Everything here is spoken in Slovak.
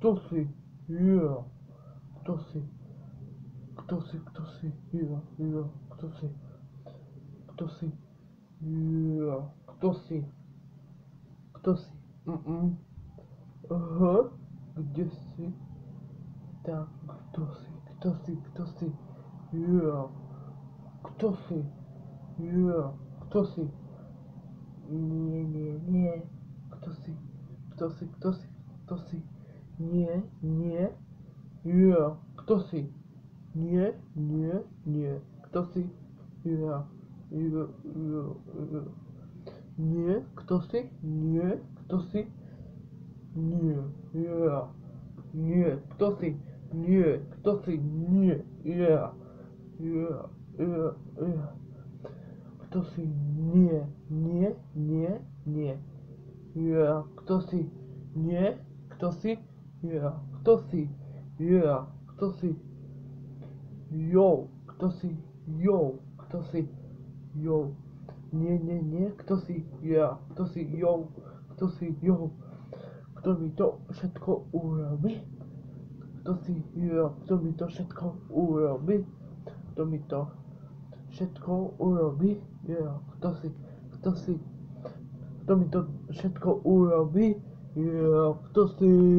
kto si, yeah, kto si, yeah, yeah, kto si, yeah, kto si, aha, kde si, tak, kto si, yeah, kto si, yeah, kto si, nie, kto si, nie, yeah, kto si, nie, kto si, yeah, nie, kto si, nie, kto si, nie, yeah, nie, kto si, nie, kto si, nie, yeah, kto si, nie, yeah, kto si, nie, kto si, yeah, kto si, yeah, kto si, yo, kto si, yo, kto si, yo, nie, kto si, yeah, kto si, yo, kto mi to všetko urobí, kto si, yeah, kto mi to všetko urobí, kto mi to všetko urobí, yeah, kto si, kto mi to všetko urobí, yeah, kto si.